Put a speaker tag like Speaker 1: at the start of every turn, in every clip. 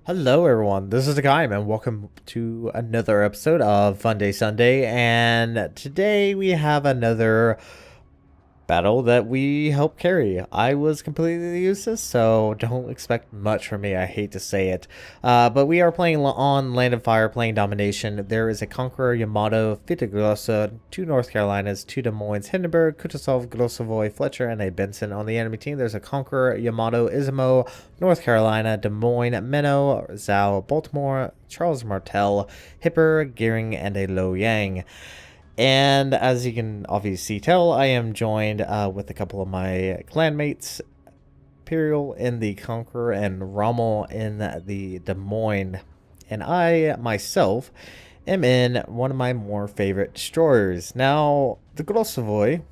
Speaker 1: Hello everyone, this is Hakaym and welcome to another episode of Funday Sunday, and today we have another battle that we help carry. I was completely useless, so don't expect much from me. I hate to say it. But we are playing on Land of Fire, playing Domination. There is a Conqueror, Yamato, Fitagrossa, 2 North Carolinas, 2 Des Moines, Hindenburg, Kutuzov, Grossovoy, Fletcher, and a Benson. On the enemy team, there's a Conqueror, Yamato, Ismo, North Carolina, Des Moines, Menno, Zhao, Baltimore, Charles Martel, Hipper, Gearing, and a Lo Yang. And as you can obviously tell, I am joined with a couple of my clanmates, Imperial in the Conqueror and Rommel in the Des Moines. And I, myself, am in one of my more favorite destroyers. Now, the Grossovoy,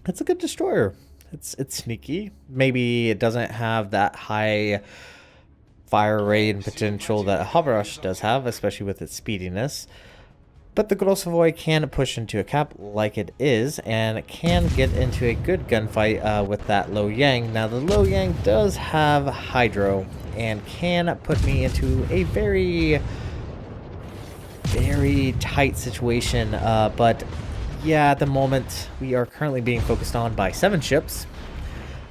Speaker 1: it's a good destroyer. It's sneaky. Maybe it doesn't have that high fire rate and potential that Hoverush does have, especially with its speediness. But the Grossovoy can push into a cap like it is, and it can get into a good gunfight with that Lo Yang. Now, the Lo Yang does have Hydro, and can put me into a very, very tight situation. But yeah, at the moment, we are currently being focused on by 7 ships.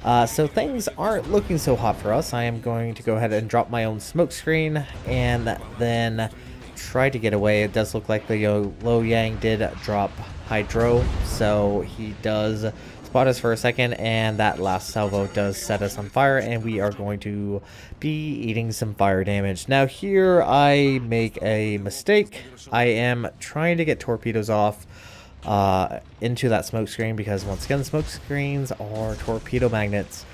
Speaker 1: So things aren't looking so hot for us. I am going to go ahead and drop my own smoke screen, and then try to get away. It does look like the Lo Yang did drop Hydro, so he does spot us for a second, and that last salvo does set us on fire, and we are going to be eating some fire damage. Now here I make a mistake. I am trying to get torpedoes off into that smoke screen, because once again, smoke screens are torpedo magnets.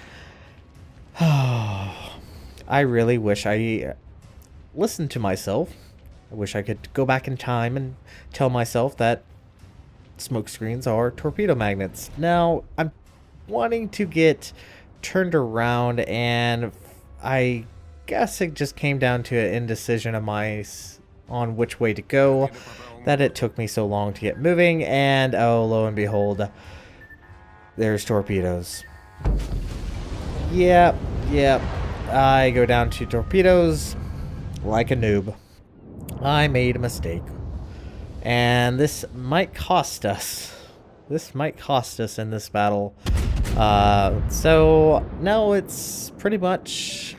Speaker 1: I really wish I listened to myself. I wish I could go back in time and tell myself that smoke screens are torpedo magnets. Now, I'm wanting to get turned around, and I guess it just came down to an indecision of my on which way to go, that it took me so long to get moving, and oh, lo and behold, there's torpedoes. Yep, I go down to torpedoes like a noob. I made a mistake, and this might cost us. This might cost us in this battle. So now it's pretty much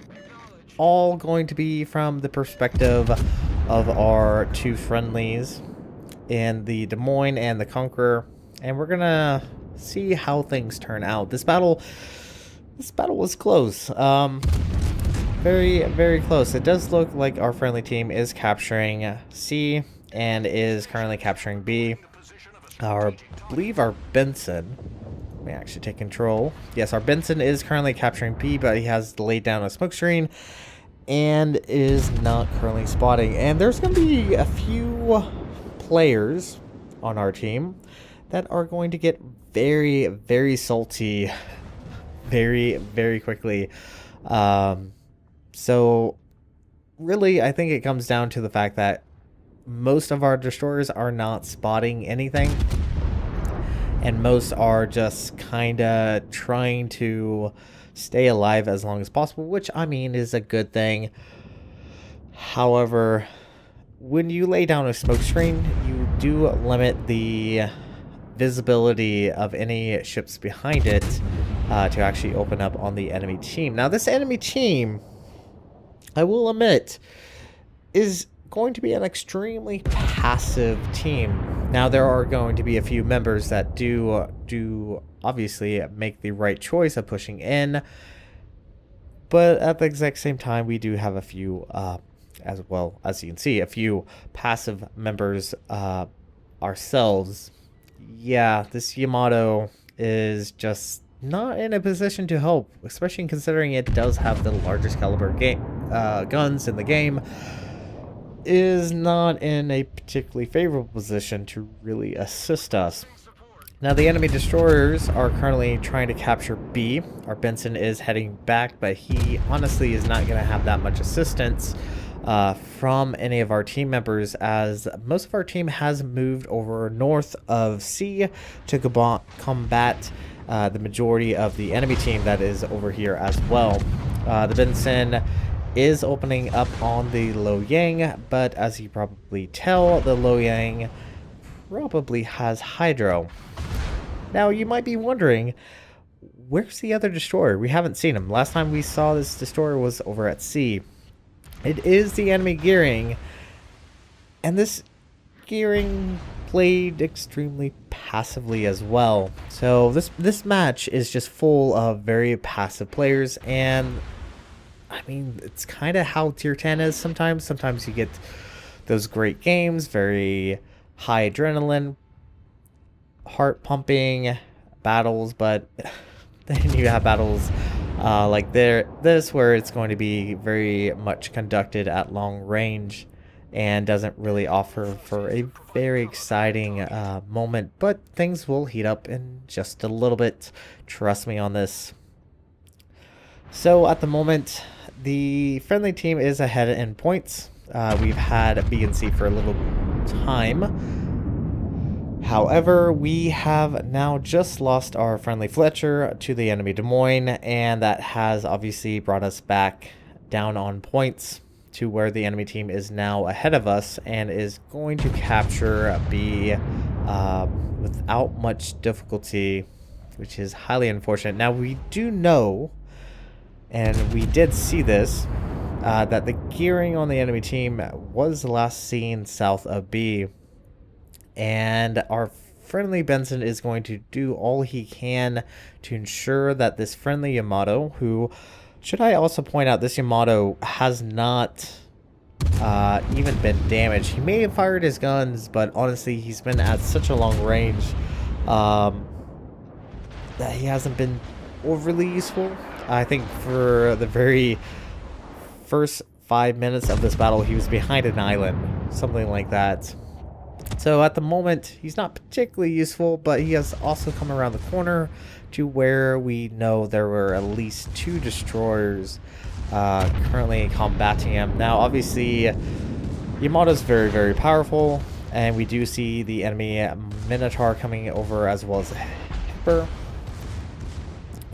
Speaker 1: all going to be from the perspective of our 2 friendlies in the Des Moines and the Conqueror, and we're gonna see how things turn out. This battle was close. Very, very close. It does look like our friendly team is capturing C and is currently capturing B. I believe our Benson may actually take control. Yes, our Benson is currently capturing B, but he has laid down a smoke screen and is not currently spotting. And there's going to be a few players on our team that are going to get very, very salty very, very quickly. So really, I think it comes down to the fact that most of our destroyers are not spotting anything, and most are just kind of trying to stay alive as long as possible, which, I mean, is a good thing. However, when you lay down a smoke screen, you do limit the visibility of any ships behind it to actually open up on the enemy team. Now, this enemy team, I will admit, is going to be an extremely passive team. Now, there are going to be a few members that do obviously make the right choice of pushing in, but at the exact same time, we do have a few, as well as you can see, a few passive members ourselves. Yeah, this Yamato is just not in a position to help, especially considering it does have the largest caliber guns in the game. Is not in a particularly favorable position to really assist us. Now, the enemy destroyers are currently trying to capture B. Our Benson is heading back, but he honestly is not going to have that much assistance from any of our team members, as most of our team has moved over north of C to combat the majority of the enemy team that is over here as well. The Benson is opening up on the Lo Yang, but as you probably tell, the Lo Yang probably has Hydro. Now, you might be wondering, where's the other destroyer? We haven't seen him. Last time we saw this destroyer was over at sea. It is the enemy gearing, and this gearing played extremely passively as well. So this match is just full of very passive players, and I mean, it's kind of how tier 10 is sometimes. Sometimes you get those great games, very high adrenaline, heart pumping battles, but then you have battles like this where it's going to be very much conducted at long range and doesn't really offer for a very exciting moment, but things will heat up in just a little bit. Trust me on this. So at the moment, the friendly team is ahead in points. We've had B and C for a little time. However, we have now just lost our friendly Fletcher to the enemy Des Moines, and that has obviously brought us back down on points to where the enemy team is now ahead of us and is going to capture B without much difficulty, which is highly unfortunate. Now, we do know, and we did see this, that the gearing on the enemy team was last seen south of B. And our friendly Benson is going to do all he can to ensure that this friendly Yamato, who, should I also point out, this Yamato has not even been damaged. He may have fired his guns, but honestly, he's been at such a long range that he hasn't been overly useful. I think for the very first 5 minutes of this battle, he was behind an island, something like that. So at the moment, he's not particularly useful, but he has also come around the corner to where we know there were at least 2 destroyers currently combating him. Now, obviously, Yamato's very, very powerful, and we do see the enemy Minotaur coming over as well as Hipper.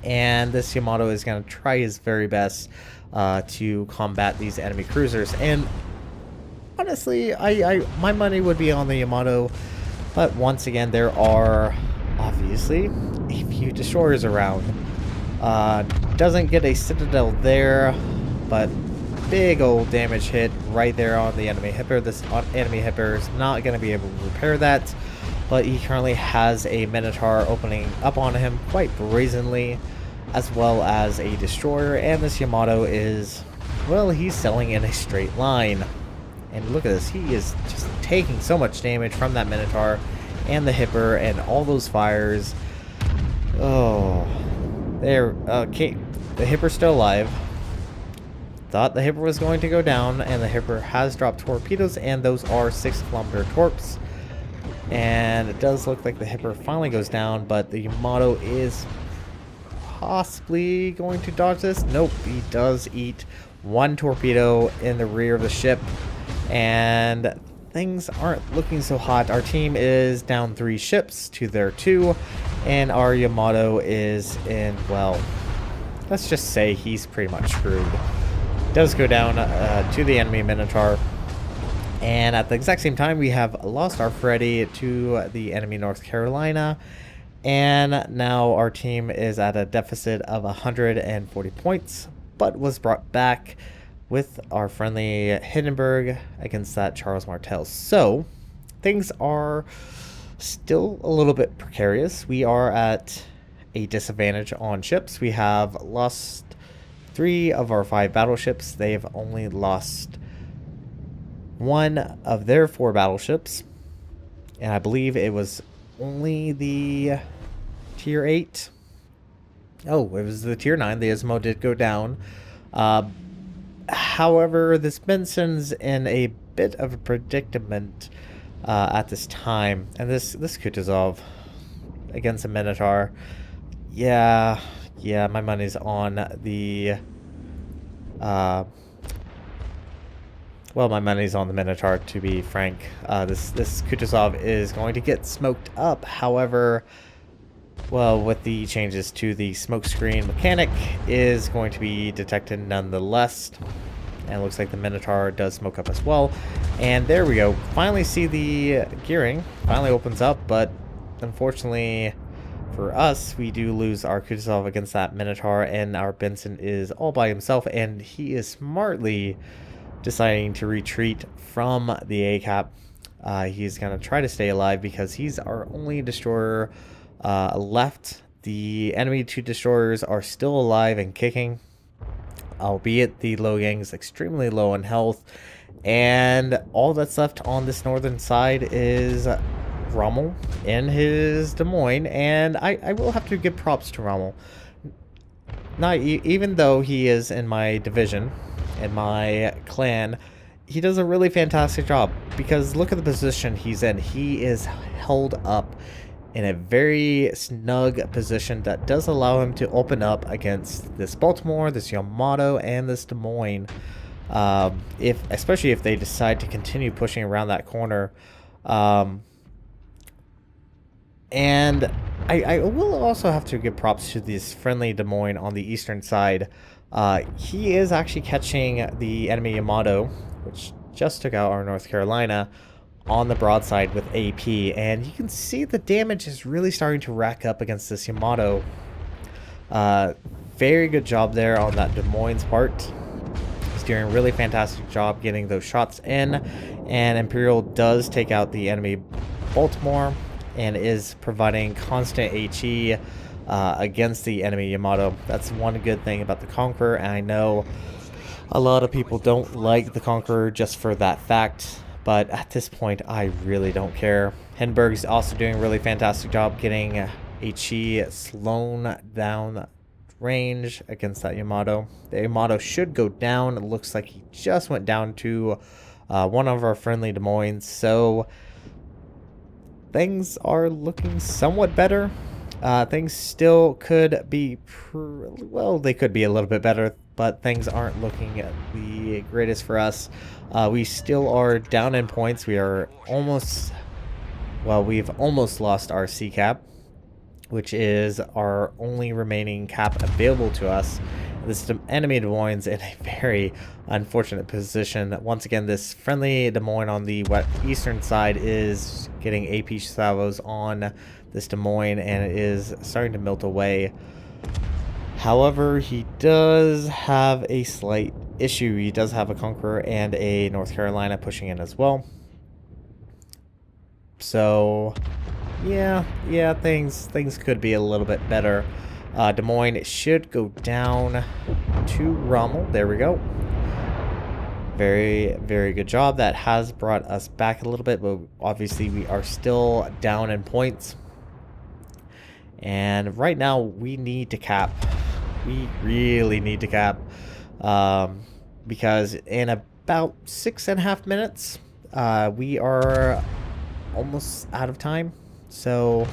Speaker 1: And this Yamato is going to try his very best to combat these enemy cruisers. And honestly, my money would be on the Yamato, but once again, there are obviously a few destroyers around. Doesn't get a citadel there, but big old damage hit right there on the enemy Hipper. This enemy Hipper is not going to be able to repair that, but he currently has a Minotaur opening up on him quite brazenly, as well as a destroyer, and this Yamato is, well, he's selling in a straight line. And look at this, he is just taking so much damage from that Minotaur and the Hipper and all those fires. Oh, there, okay, the Hipper's still alive. Thought the Hipper was going to go down, and the Hipper has dropped torpedoes, and those are 6-kilometer torps. And it does look like the Hipper finally goes down, but the Yamato is possibly going to dodge this. Nope, he does eat 1 torpedo in the rear of the ship, and things aren't looking so hot. Our team is down 3 ships to their 2, and our Yamato is in, well, let's just say he's pretty much screwed. Does go down to the enemy Minotaur, and at the exact same time we have lost our Freddy to the enemy North Carolina, and now our team is at a deficit of 140 points, but was brought back with our friendly Hindenburg against that Charles Martel. So things are still a little bit precarious. We are at a disadvantage on ships. We have lost 3 of our 5 battleships. They have only lost 1 of their 4 battleships, and I believe it was only the tier 8. Oh, it was the tier 9. The Ismo did go down. However, this Benson's in a bit of a predicament at this time, and this Kutuzov against a Minotaur. Yeah, my money's on the well, my money's on the Minotaur, to be frank. This Kutuzov is going to get smoked up. However, well, with the changes to the smoke screen mechanic, is going to be detected nonetheless. And it looks like the Minotaur does smoke up as well. And there we go. Finally see the gearing. Finally opens up, but unfortunately for us, we do lose our Kutuzov against that Minotaur, and our Benson is all by himself, and he is smartly deciding to retreat from the A-cap. He's going to try to stay alive because he's our only destroyer left. The enemy 2 destroyers are still alive and kicking, albeit the Lo Yang is extremely low in health, and all that's left on this northern side is Rommel in his Des Moines, and I will have to give props to Rommel. Even though he is in my division, in my clan, he does a really fantastic job, because look at the position he's in. He is held up in a very snug position that does allow him to open up against this Baltimore, this Yamato, and this Des Moines. Especially if they decide to continue pushing around that corner. And I will also have to give props to this friendly Des Moines on the eastern side. He is actually catching the enemy Yamato, which just took out our North Carolina, on the broadside with AP, and you can see the damage is really starting to rack up against this Yamato. Very good job there on that Des Moines part. He's doing a really fantastic job getting those shots in, and Imperial does take out the enemy Baltimore and is providing constant HE against the enemy Yamato. That's one good thing about the Conqueror, and I know a lot of people don't like the Conqueror just for that fact, but at this point I really don't care. Hindenburg's also doing a really fantastic job getting HE slowed down range against that Yamato. The Yamato should go down. It looks like he just went down to one of our friendly Des Moines, so things are looking somewhat better. Things still could be, well, they could be a little bit better, but things aren't looking the greatest for us. We still are down in points. We are almost, well, we've almost lost our C cap, which is our only remaining cap available to us. This enemy Des Moines in a very unfortunate position. Once again, this friendly Des Moines on the eastern side is getting AP salvos on this Des Moines, and it is starting to melt away. However, he does have a slight issue. He does have a Conqueror and a North Carolina pushing in as well. So yeah, things could be a little bit better. Des Moines should go down to Rommel. There we go. Very, very good job. That has brought us back a little bit, but obviously we are still down in points. And right now we need to cap. We really need to cap. Because in about 6.5 minutes, we are almost out of time. So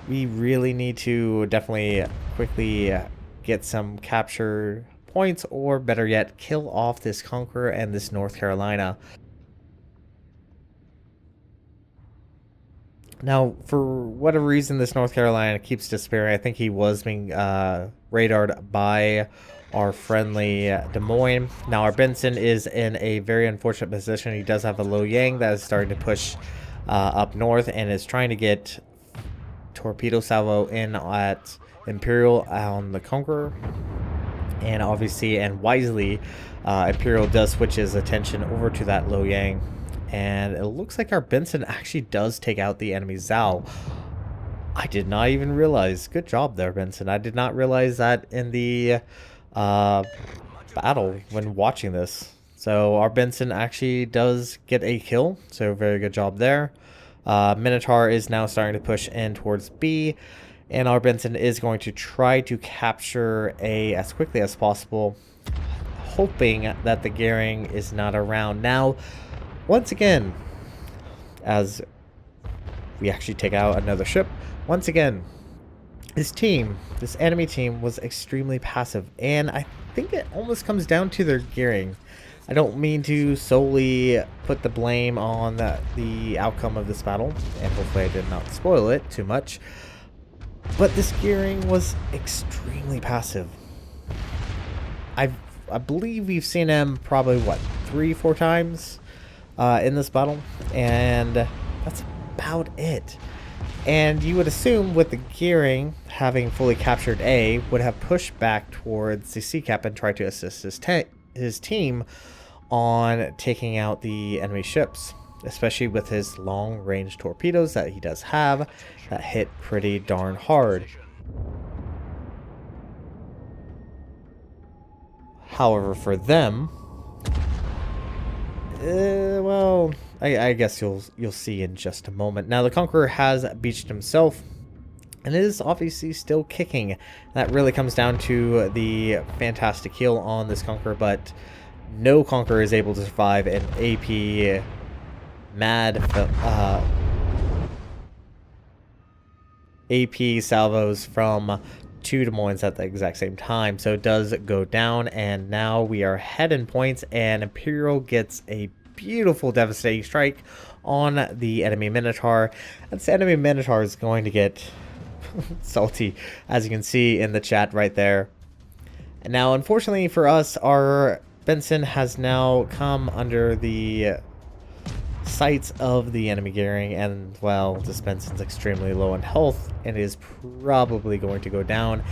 Speaker 1: we really need to definitely quickly get some capture points, or better yet, kill off this Conqueror and this North Carolina. Now, for whatever reason, this North Carolina keeps disappearing. I think he was being radared by our friendly Des Moines. Now, our Benson is in a very unfortunate position. He does have a Lo Yang that is starting to push up north and is trying to get torpedo salvo in at Imperial on the Conqueror. And obviously and wisely, Imperial does switch his attention over to that Lo Yang. And it looks like our Benson actually does take out the enemy Zhao. I did not even realize. Good job there, Benson. I did not realize that in the battle when watching this. So our Benson actually does get a kill. So very good job there. Minotaur is now starting to push in towards B. And our Benson is going to try to capture A as quickly as possible, hoping that the gearing is not around. Now, once again, as we actually take out another ship, once again, this enemy team was extremely passive, and I think it almost comes down to their gearing. I don't mean to solely put the blame on the outcome of this battle, and hopefully I did not spoil it too much, but this gearing was extremely passive. I believe we've seen him probably, what, 3-4 times in this battle, and that's about it. And you would assume with the gearing, having fully captured A, would have pushed back towards the sea cap and tried to assist his team on taking out the enemy ships, especially with his long-range torpedoes that he does have that hit pretty darn hard. However, for them, well, I guess you'll see in just a moment. Now, the Conqueror has beached himself and is obviously still kicking. That really comes down to the fantastic heal on this Conqueror, but no Conqueror is able to survive an AP AP salvos from 2 Des Moines at the exact same time. So it does go down, and now we are ahead in points, and Imperial gets a beautiful devastating strike on the enemy Minotaur. This enemy Minotaur is going to get salty, as you can see in the chat right there. And now, unfortunately for us, our Benson has now come under the sights of the enemy gearing, and well, this Benson's extremely low in health and is probably going to go down,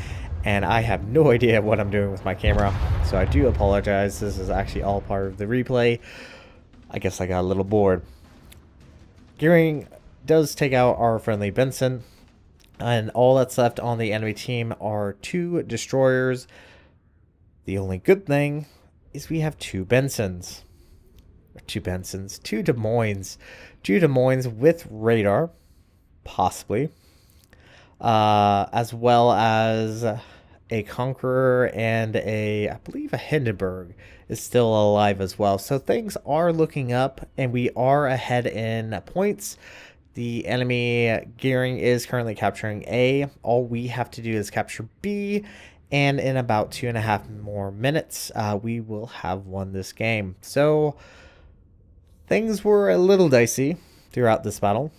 Speaker 1: and I have no idea what I'm doing with my camera, so I do apologize. This is actually all part of the replay. I guess I got a little bored. Gearing does take out our friendly Benson, and all that's left on the enemy team are 2 destroyers. The only good thing is we have 2 Bensons. 2 Des Moines. 2 Des Moines with radar, possibly. As well as a Conqueror and I believe a Hindenburg is still alive as well. So things are looking up, and we are ahead in points. The enemy gearing is currently capturing A. All we have to do is capture B, and in about 2.5 more minutes, we will have won this game. So things were a little dicey throughout this battle,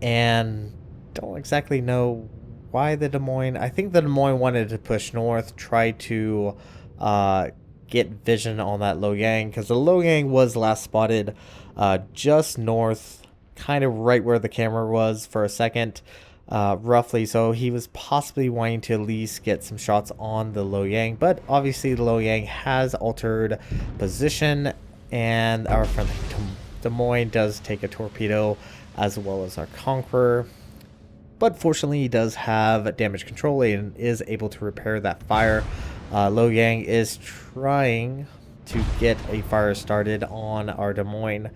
Speaker 1: and don't exactly know why the Des Moines. I think the Des Moines wanted to push north, try to get vision on that Loyang, because the Loyang was last spotted just north, kind of right where the camera was for a second, roughly. So he was possibly wanting to at least get some shots on the Loyang, but obviously the Loyang has altered position, and our friendly Des Moines does take a torpedo as well as our Conqueror. But fortunately, he does have damage control and is able to repair that fire. Loyang is trying to get a fire started on our Des Moines,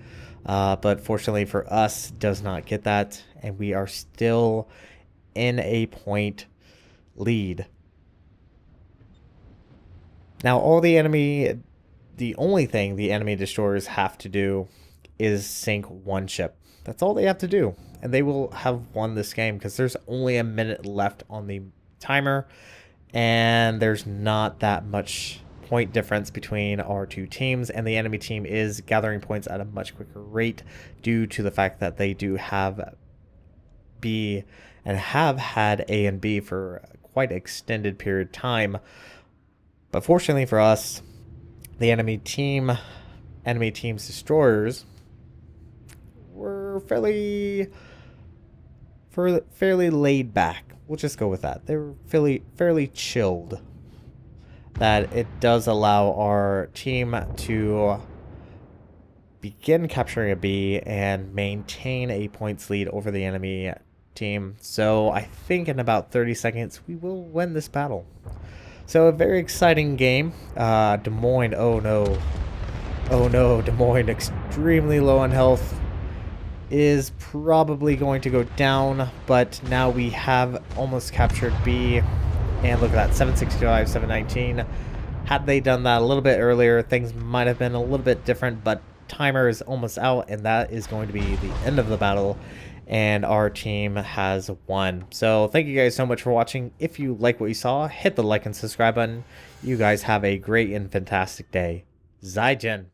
Speaker 1: but fortunately for us, does not get that, and we are still in a point lead. Now, the only thing the enemy destroyers have to do is sink 1 ship. That's all they have to do, and they will have won this game, because there's only a minute left on the timer, and there's not that much point difference between our 2 teams, and the enemy team is gathering points at a much quicker rate due to the fact that they do have B and have had A and B for quite an extended period of time. But fortunately for us, the enemy team's destroyers were fairly laid back. We'll just go with that. They were fairly chilled. That it does allow our team to begin capturing a B and maintain a points lead over the enemy team. So I think in about 30 seconds we will win this battle. So a very exciting game. Des Moines, oh no, Des Moines, extremely low on health, is probably going to go down, but now we have almost captured B, and look at that, 765, 719. Had they done that a little bit earlier, things might have been a little bit different, but timer is almost out, and that is going to be the end of the battle, and our team has won. So thank you guys so much for watching. If you like what you saw, hit the like and subscribe button. You guys have a great and fantastic day. Zaijian.